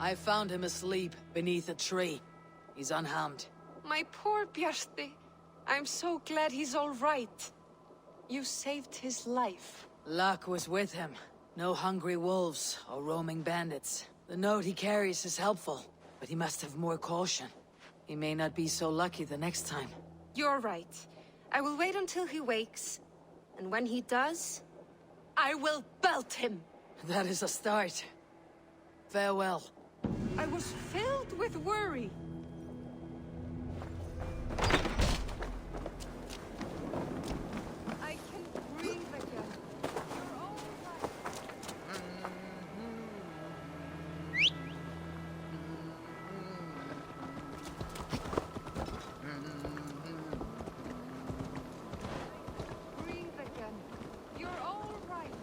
I found him asleep beneath a tree. He's unharmed. My poor Bjarti. I'm so glad he's all right. You saved his life. Luck was with him. No hungry wolves or roaming bandits. The note he carries is helpful, but he must have more caution. He may not be so lucky the next time. You're right. I will wait until he wakes. And when he does, I will belt him! That is a start. Farewell. I was filled with worry. I can breathe again. You're all right. Breathe again. You're all right.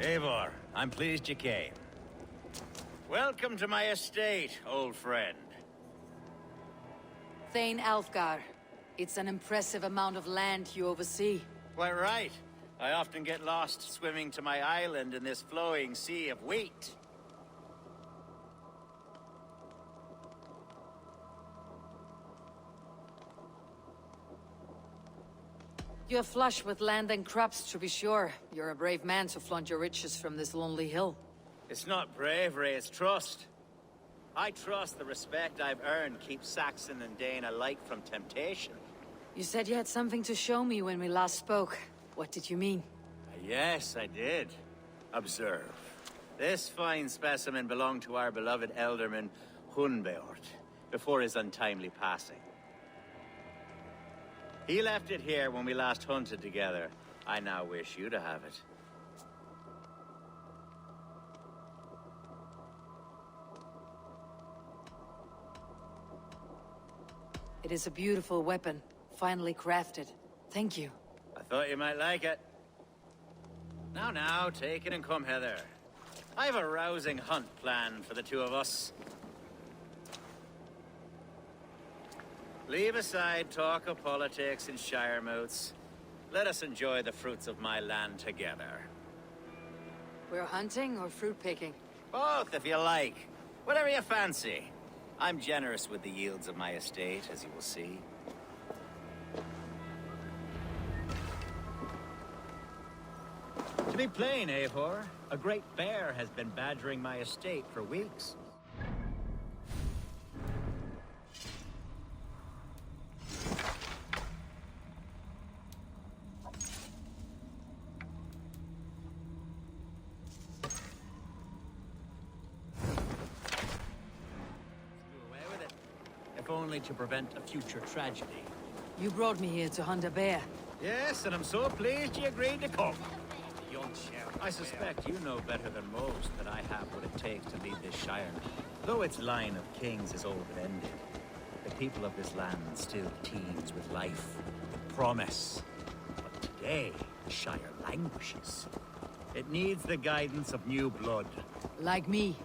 Eivor, I'm pleased you came. Welcome to my estate, old friend. Thane Alfgar. It's an impressive amount of land you oversee. Quite right. I often get lost swimming to my island in this flowing sea of wheat. You're flush with land and crops, to be sure. You're a brave man to flaunt your riches from this lonely hill. It's not bravery, it's trust. I trust the respect I've earned keeps Saxon and Dane alike from temptation. You said you had something to show me when we last spoke. What did you mean? Yes, I did. Observe. This fine specimen belonged to our beloved elderman, Hunbeort, before his untimely passing. He left it here when we last hunted together. I now wish you to have it. It is a beautiful weapon, finely crafted. Thank you. I thought you might like it. Now, take it and come hither. I have a rousing hunt planned for the two of us. Leave aside talk of politics and shire moats. Let us enjoy the fruits of my land together. We're hunting or fruit picking? Both, if you like. Whatever you fancy. I'm generous with the yields of my estate, as you will see. To be plain, Eivor, a great bear has been badgering my estate for weeks. If only to prevent a future tragedy. You brought me here to hunt a bear. Yes, and I'm so pleased you agreed to come. I suspect you know better than most that I have what it takes to lead this Shire. Though its line of kings is old and ended, the people of this land still teems with life, with promise. But today, the Shire languishes. It needs the guidance of new blood. Like me.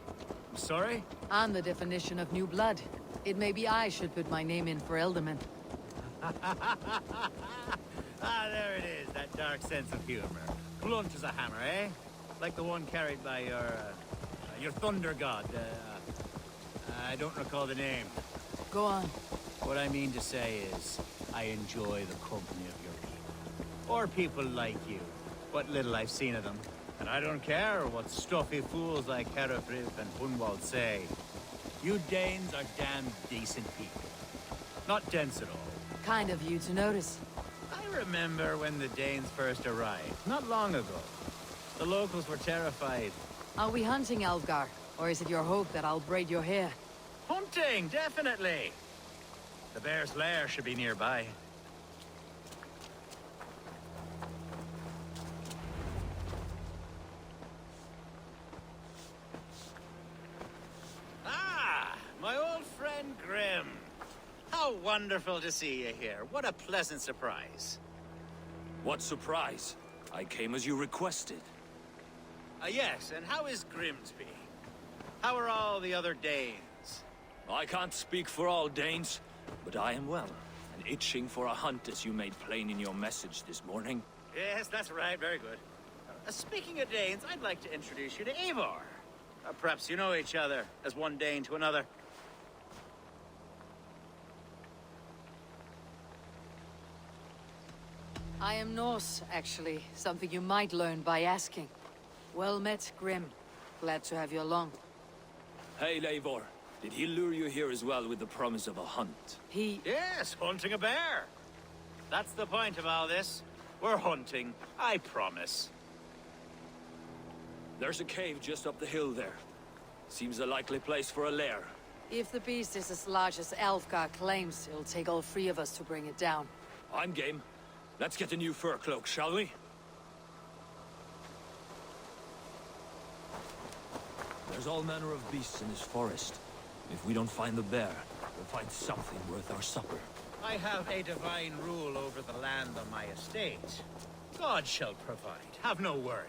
I'm sorry? I'm the definition of new blood. It may be I should put my name in for Elderman. Ah, there it is, that dark sense of humor. Blunt as a hammer, eh? Like the one carried by your thunder god. I don't recall the name. Go on. What I mean to say is, I enjoy the company of your people. Or people like you. What little I've seen of them. And I don't care what stuffy fools like Herefrith and Hunwald say. You Danes are damn decent people. Not dense at all. Kind of you to notice. I remember when the Danes first arrived, not long ago. The locals were terrified. Are we hunting, Alfgar? Or is it your hope that I'll braid your hair? Hunting, definitely! The bear's lair should be nearby. Ah, my old friend Grim. How wonderful to see you here. What a pleasant surprise. What surprise? I came as you requested. Yes, and how is Grimsby? How are all the other Danes? I can't speak for all Danes, but I am well, and itching for a hunt as you made plain in your message this morning. Yes, that's right. Very good. Speaking of Danes, I'd like to introduce you to Eivor. Perhaps you know each other, as one Dane to another. I am Norse, actually. Something you might learn by asking. Well met, Grim. Glad to have you along. Hey, Eivor. Did he lure you here as well with the promise of a hunt? He... Yes, hunting a bear. That's the point of all this. We're hunting, I promise. There's a cave just up the hill there. Seems a likely place for a lair. If the beast is as large as Alfgar claims, it'll take all three of us to bring it down. I'm game. Let's get a new fur cloak, shall we? There's all manner of beasts in this forest. If we don't find the bear, we'll find something worth our supper. I have a divine rule over the land on my estate. God shall provide. Have no worry.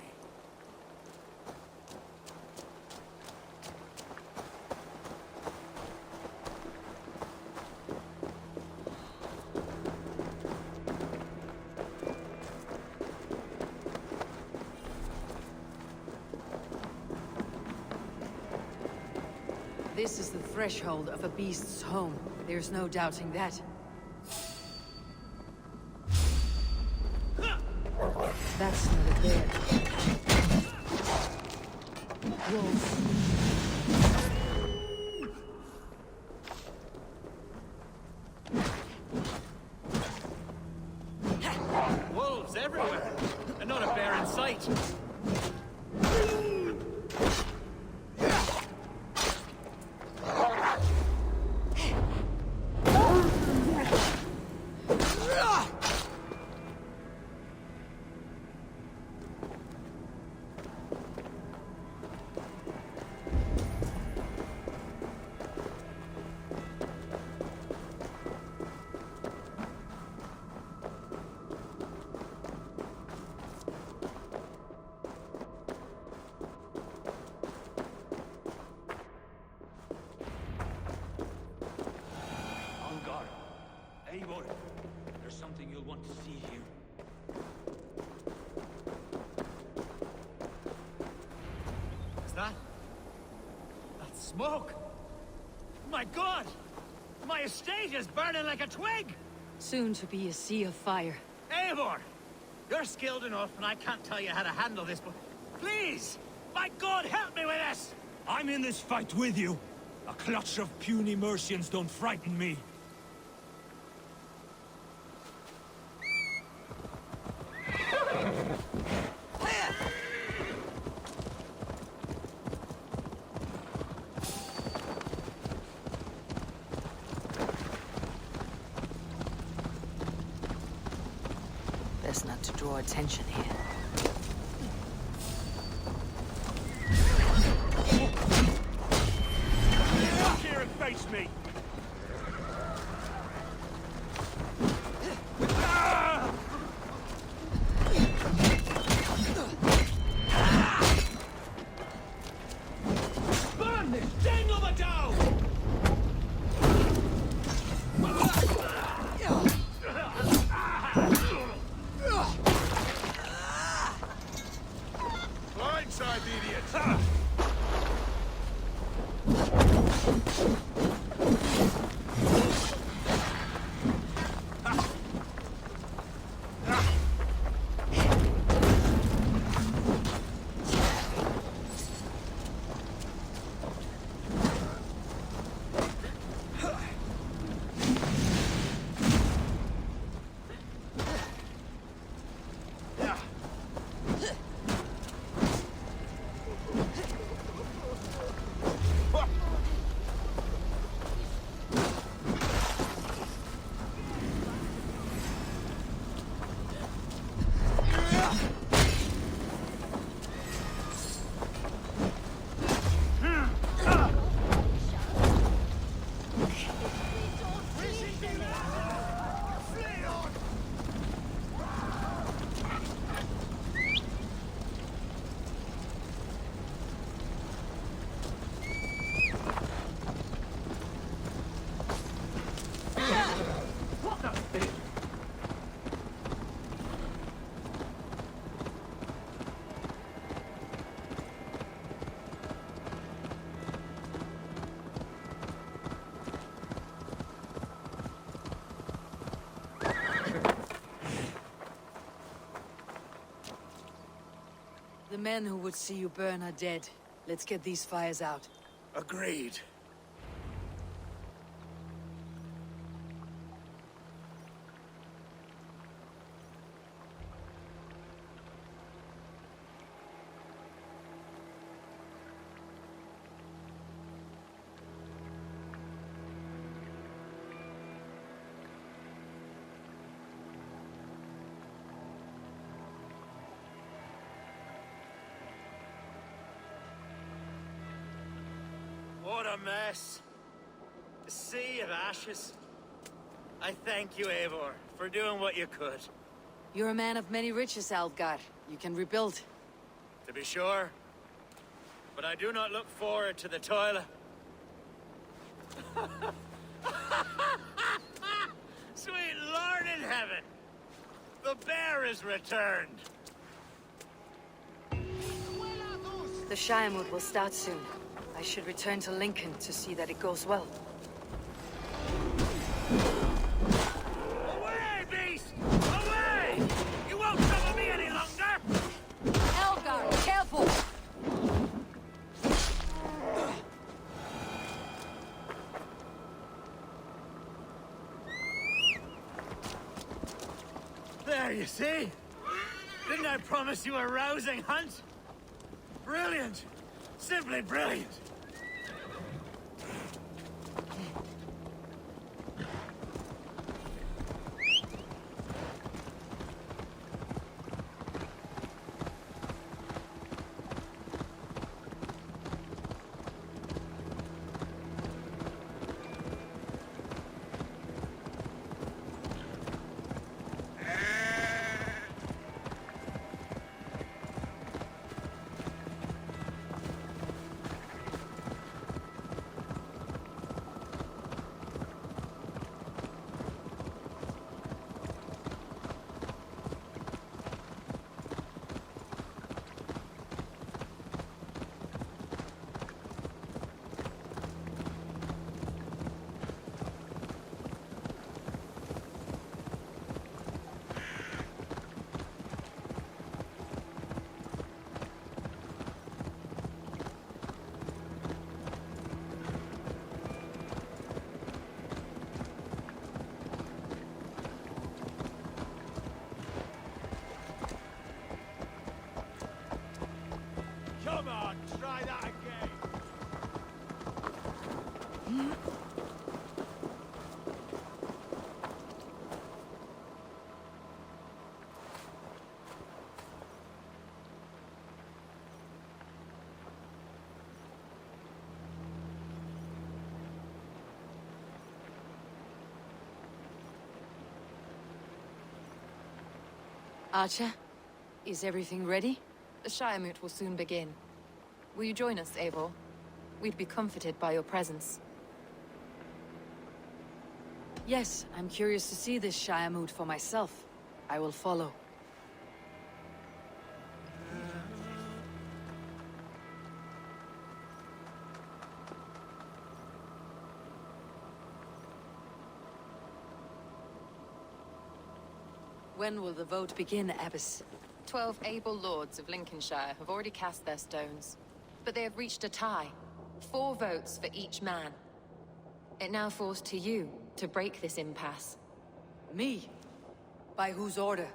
This is the threshold of a beast's home. There's no doubting that. That's not a bear. Wolves. Wolves everywhere, and not a bear in sight. Eivor, there's something you'll want to see here. Is that smoke? My God! My estate is burning like a twig! Soon to be a sea of fire. Eivor! You're skilled enough, and I can't tell you how to handle this, but please! My God, help me with this! I'm in this fight with you. A clutch of puny Mercians don't frighten me. Best not to draw attention here. Come here and face me! Burn this thing of a down! Blindside, idiot! The men who would see you burn are dead. Let's get these fires out. Agreed. What a mess. A sea of ashes. I thank you, Eivor, for doing what you could. You're a man of many riches, Algar. You can rebuild. To be sure. But I do not look forward to the toil. Sweet Lord in heaven! The bear is returned! The Shiremood will start soon. I should return to Lincoln to see that it goes well. Away, beast! Away! You won't trouble me any longer! Elgar, careful! There, you see? Didn't I promise you a rousing hunt? Brilliant! Simply brilliant! Come on, try that again. Archer, is everything ready? The Shiremoot will soon begin. Will you join us, Eivor? We'd be comforted by your presence. Yes, I'm curious to see this Shiremoot for myself. I will follow. When will the vote begin, Abbess? 12 able lords of Lincolnshire have already cast their stones, but they have reached a tie. 4 votes for each man. It now falls to you to break this impasse. Me? By whose order?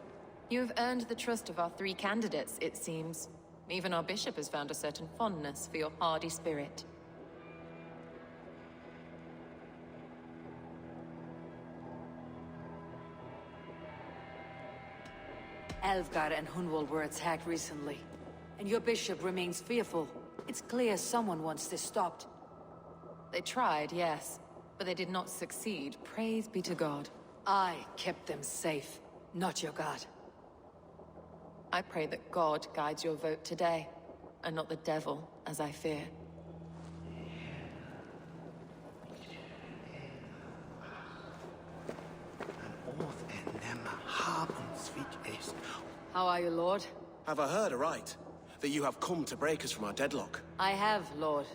You have earned the trust of our 3 candidates, it seems. Even our bishop has found a certain fondness for your hardy spirit. Alfgar and Hunwald were attacked recently, and your bishop remains fearful. It's clear someone wants this stopped. They tried, yes, but they did not succeed. Praise be to God. I kept them safe, not your god. I pray that God guides your vote today, and not the devil, as I fear. How are you, Lord? Have I heard aright? That you have come to break us from our deadlock? I have, Lord.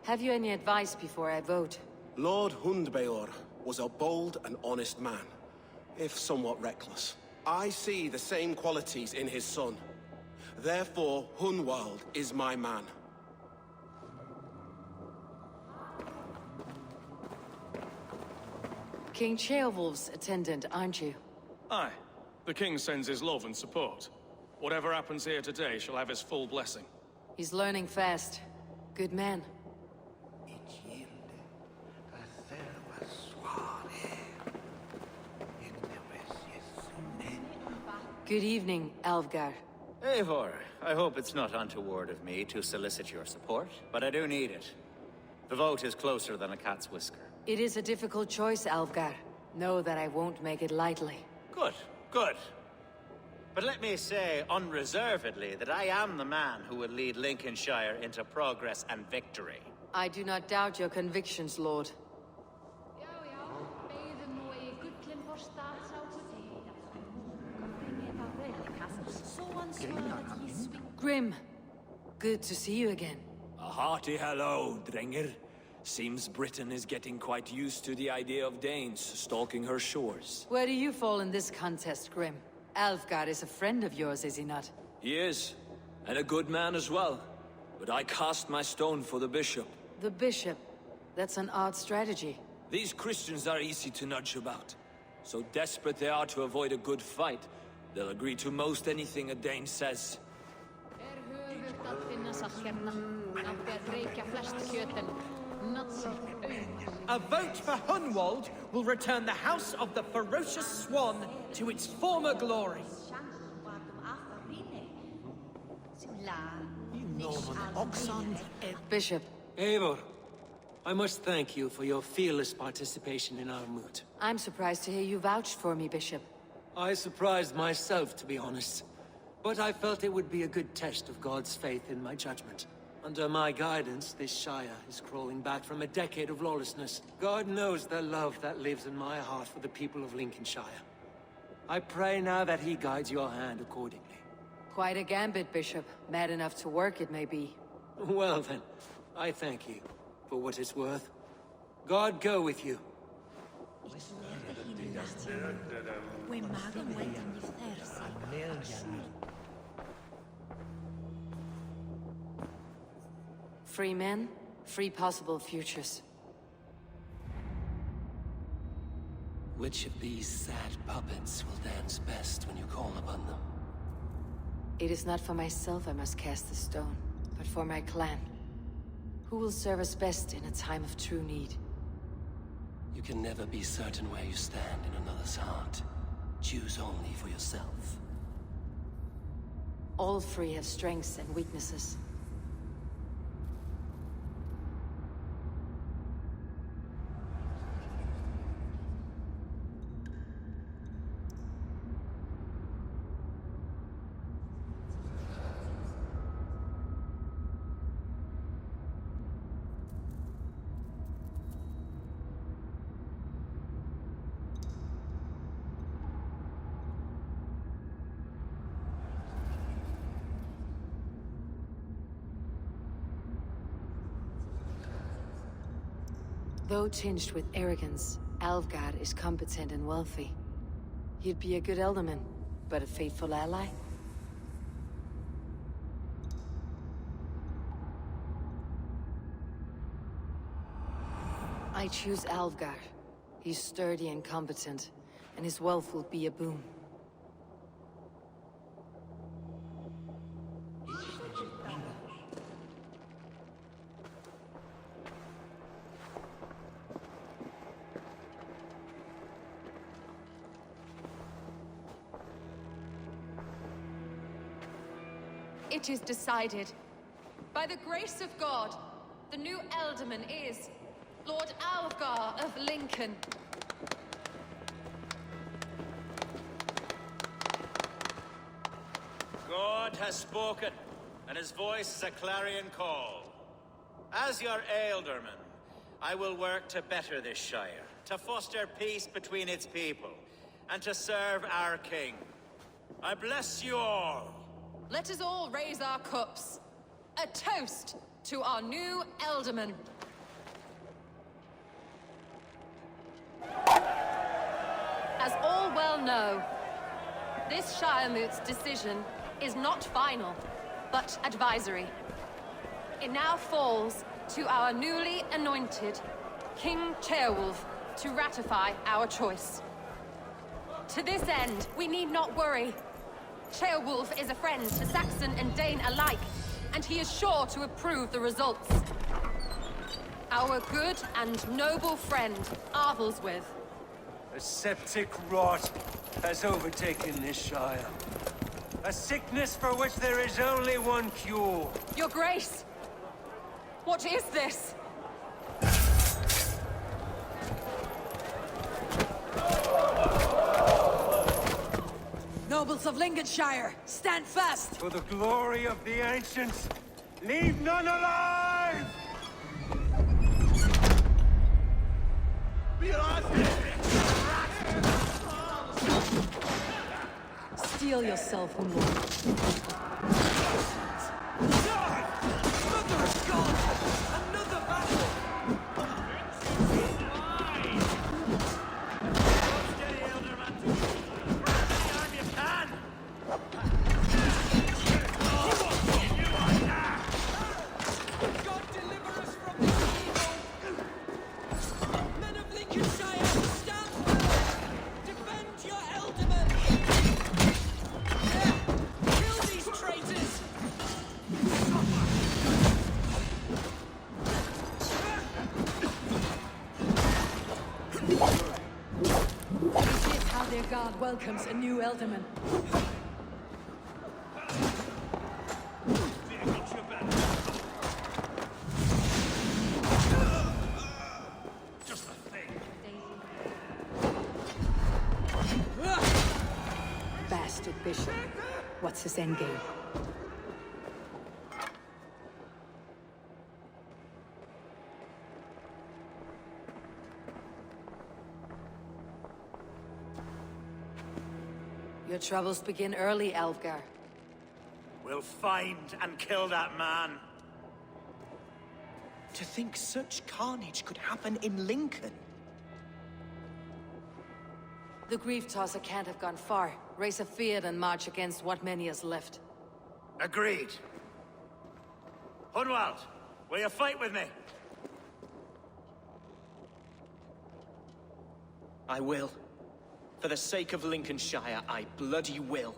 Have you any advice before I vote? Lord Hundbeor was a bold and honest man, if somewhat reckless. I see the same qualities in his son. Therefore, Hunwald is my man. King Ceolwulf's attendant, aren't you? Aye. The king sends his love and support. Whatever happens here today shall have his full blessing. He's learning fast. Good man. Good evening, Alfgar. Eivor, I hope it's not untoward of me to solicit your support, but I do need it. The vote is closer than a cat's whisker. It is a difficult choice, Alfgar. Know that I won't make it lightly. Good, good. But let me say unreservedly that I am the man who will lead Lincolnshire into progress and victory. I do not doubt your convictions, Lord. Grim, good to see you again. A hearty hello, Drenger. Seems Britain is getting quite used to the idea of Danes stalking her shores. Where do you fall in this contest, Grim? Alfgar is a friend of yours, is he not? He is, and a good man as well. But I cast my stone for the bishop. The bishop? That's an odd strategy. These Christians are easy to nudge about. So desperate they are to avoid a good fight, they'll agree to most anything a Dane says. A vote for Hunwald will return the House of the Ferocious Swan to its former glory. Bishop, Eivor, I must thank you for your fearless participation in our moot. I'm surprised to hear you vouched for me, Bishop. I surprised myself, to be honest. But I felt it would be a good test of God's faith in my judgment. Under my guidance, this Shire is crawling back from a decade of lawlessness. God knows the love that lives in my heart for the people of Lincolnshire. I pray now that he guides your hand accordingly. Quite a gambit, Bishop. Mad enough to work, it may be. Well then, I thank you, for what it's worth. God go with you. Free men, free possible futures. Which of these sad puppets will dance best when you call upon them? It is not for myself I must cast the stone, but for my clan. Who will serve us best in a time of true need? You can never be certain where you stand in another's heart. Choose only for yourself. All three have strengths and weaknesses. Though tinged with arrogance, Alfgar is competent and wealthy. He'd be a good alderman, but a faithful ally? I choose Alfgar. He's sturdy and competent, and his wealth will be a boon. It is decided. By the grace of God, the new Alderman is Lord Alfgar of Lincoln. God has spoken, and his voice is a clarion call. As your Ealdorman, I will work to better this Shire, to foster peace between its people, and to serve our king. I bless you all. Let us all raise our cups. A toast to our new Alderman. As all well know, this Shiremoot's decision is not final, but advisory. It now falls to our newly anointed King Ceolwulf to ratify our choice. To this end, we need not worry. Ceolwulf is a friend to Saxon and Dane alike, and he is sure to approve the results. Our good and noble friend, Arthelswith. A septic rot has overtaken this Shire. A sickness for which there is only one cure. Your Grace! What is this? Nobles of Lincolnshire, stand fast! For the glory of the ancients, leave none alive! Steel yourself, Hunwald. Mother of God! Lincolnshire, stand firm! Defend your ealdorman! Kill these traitors! This is how their god welcomes a new Elderman. Bastard bishop. What's his endgame? Your troubles begin early, Elfgar. We'll find and kill that man. To think such carnage could happen in Lincoln. The Grief Tosser can't have gone far. Raise a field and march against what many is left. Agreed. Hunwald, will you fight with me? I will. For the sake of Lincolnshire, I bloody will.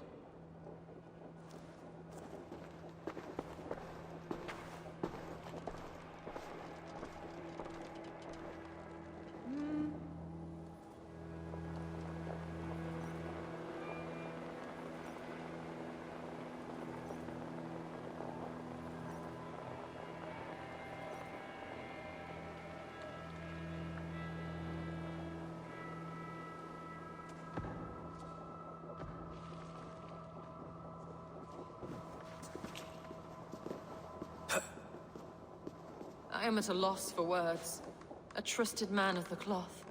I am at a loss for words. A trusted man of the cloth.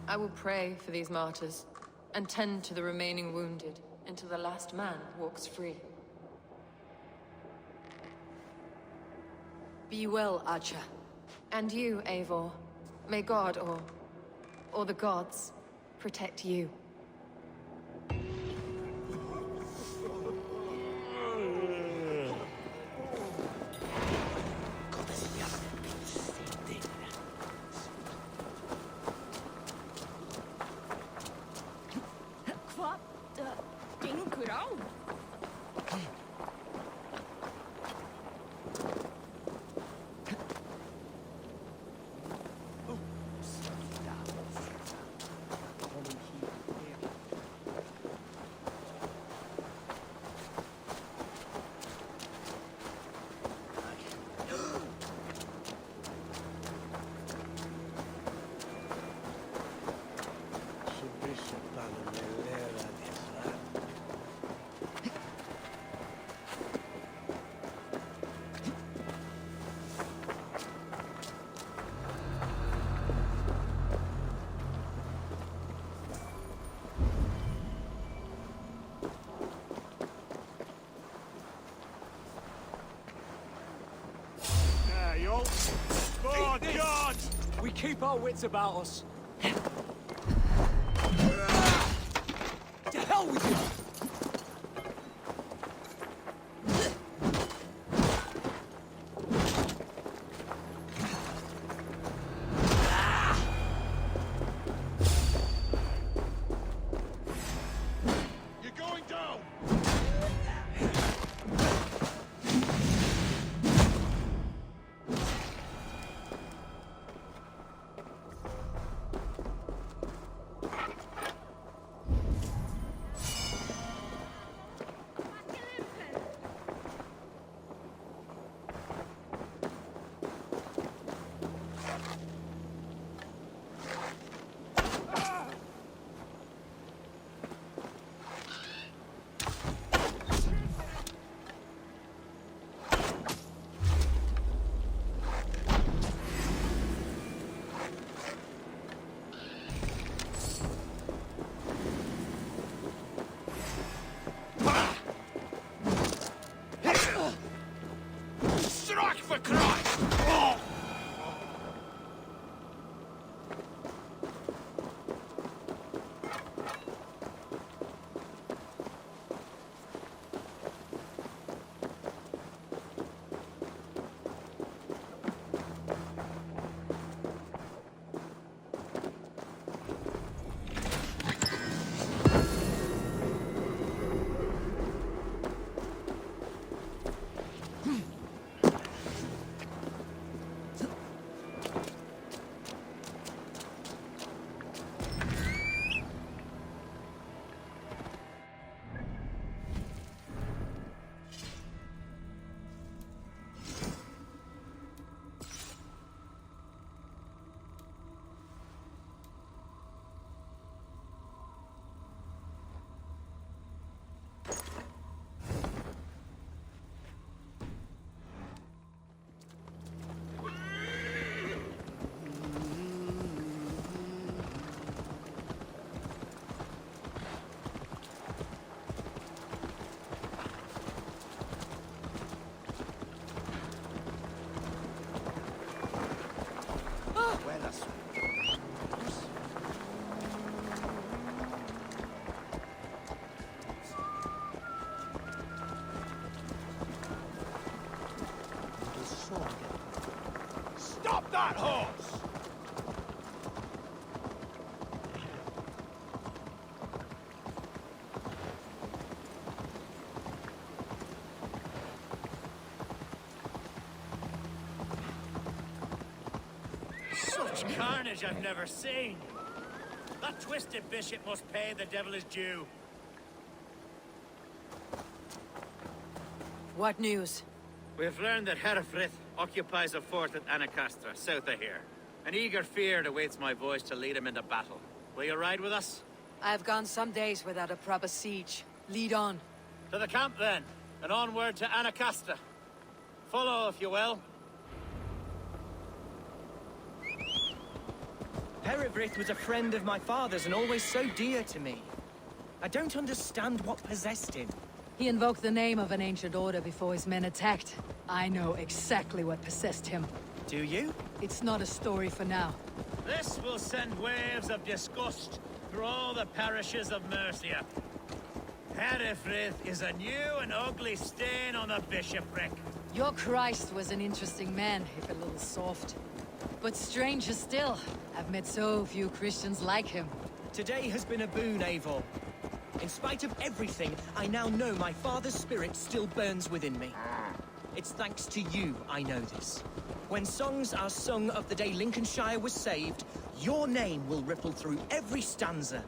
I will pray for these martyrs, and tend to the remaining wounded, until the last man walks free. Be well, Archer. And you, Eivor. May God, or the gods, protect you. Oh, God! We keep our wits about us. To hell with you! That horse! Such carnage I've never seen. That twisted bishop must pay the devil his due. What news? We've learned that Herefrith occupies a fort at Anacastra, south of here. An eager fear awaits my voice to lead him into battle. Will you ride with us? I've gone some days without a proper siege. Lead on. To the camp then, and onward to Anacastra. Follow if you will. Herefrith was a friend of my father's and always so dear to me. I don't understand what possessed him. He invoked the name of an ancient order before his men attacked. I know exactly what possessed him. Do you? It's not a story for now. This will send waves of disgust through all the parishes of Mercia. Herefrith is a new and ugly stain on the bishopric. Your Christ was an interesting man, if a little soft. But stranger still, I've met so few Christians like him. Today has been a boon, Eivor. In spite of everything, I now know my father's spirit still burns within me. It's thanks to you I know this. When songs are sung of the day Lincolnshire was saved, your name will ripple through every stanza.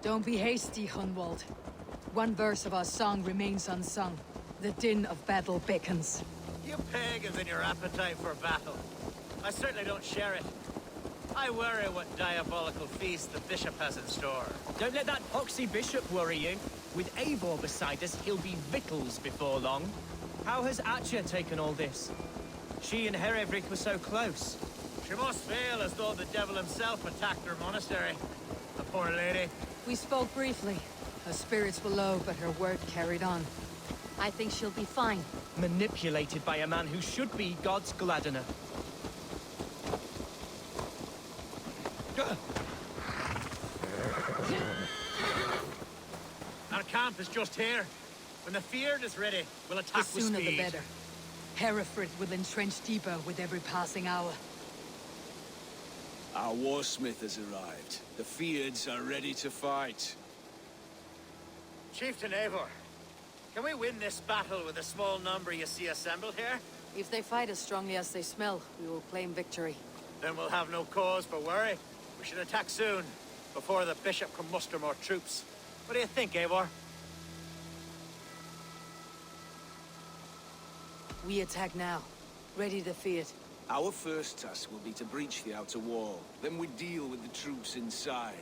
Don't be hasty, Hunwald. One verse of our song remains unsung. The din of battle beckons. You pagans and your appetite for battle. I certainly don't share it. I worry what diabolical feast the bishop has in store. Don't let that poxy bishop worry you. With Eivor beside us, he'll be victuals before long. How has Atcha taken all this? She and Herefrith were so close. She must feel as though the devil himself attacked her monastery. The poor lady. We spoke briefly. Her spirits were low, but her word carried on. I think she'll be fine. Manipulated by a man who should be God's Gladdener. Our camp is just here. When the Feared is ready, we'll attack The with sooner speed. the better. Hereford will entrench deeper with every passing hour. Our warsmith has arrived. The Feards are ready to fight. Chieftain Eivor, can we win this battle with the small number you see assembled here? If they fight as strongly as they smell, we will claim victory. Then we'll have no cause for worry. We should attack soon, before the bishop can muster more troops. What do you think, Eivor? We attack now. Ready to fight. Our first task will be to breach the outer wall. Then we deal with the troops inside.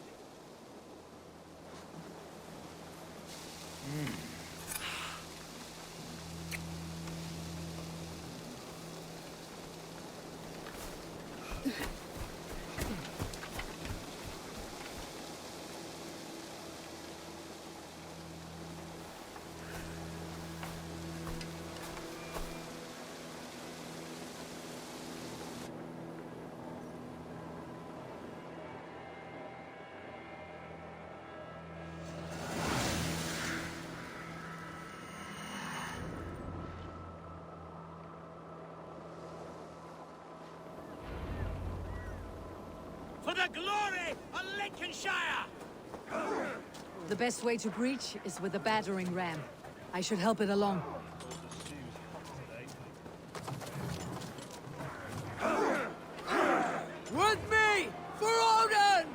For the glory of Lincolnshire! The best way to breach is with a battering ram. I should help it along. With me! For Odin!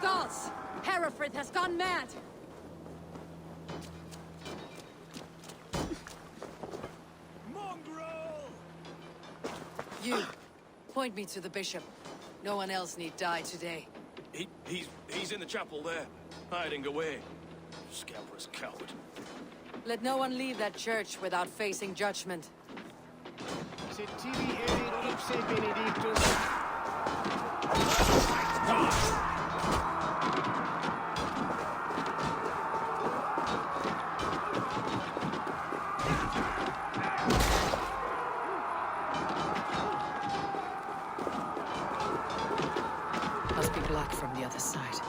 Gods! Hereford has gone mad! Mongrel! You, point me to the bishop. No one else need die today. He's in the chapel there, hiding away. Scamperous coward. Let no one leave that church without facing judgment. Se tibi erit ipse benedictus. Must be blocked from the other side.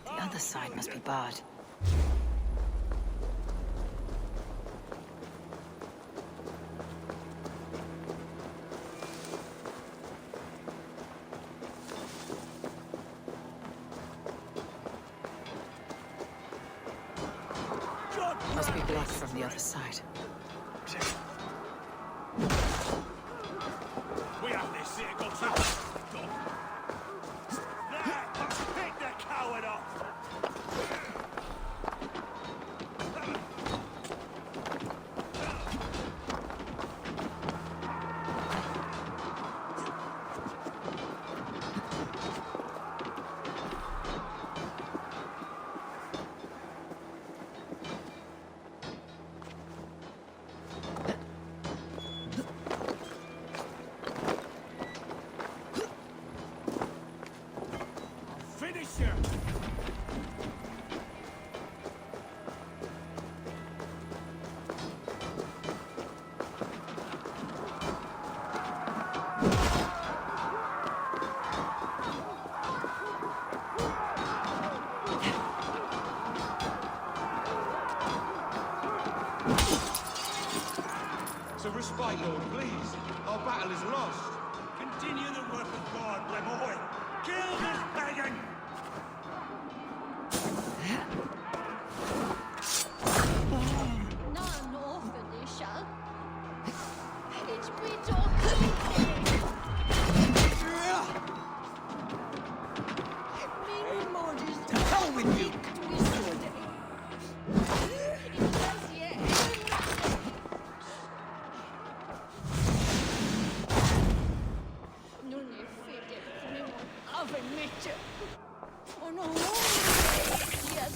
The other side must be barred. Must be blocked from the other side. We have this here, go to. There! Pick the coward off! Finish her! So respite, Lord, please. Our battle is lost. Continue the work of God, my boy! Kill this pagan! None orphanisha. It's been To hell with you! Non è fede, non avvenite. Oh no, yes,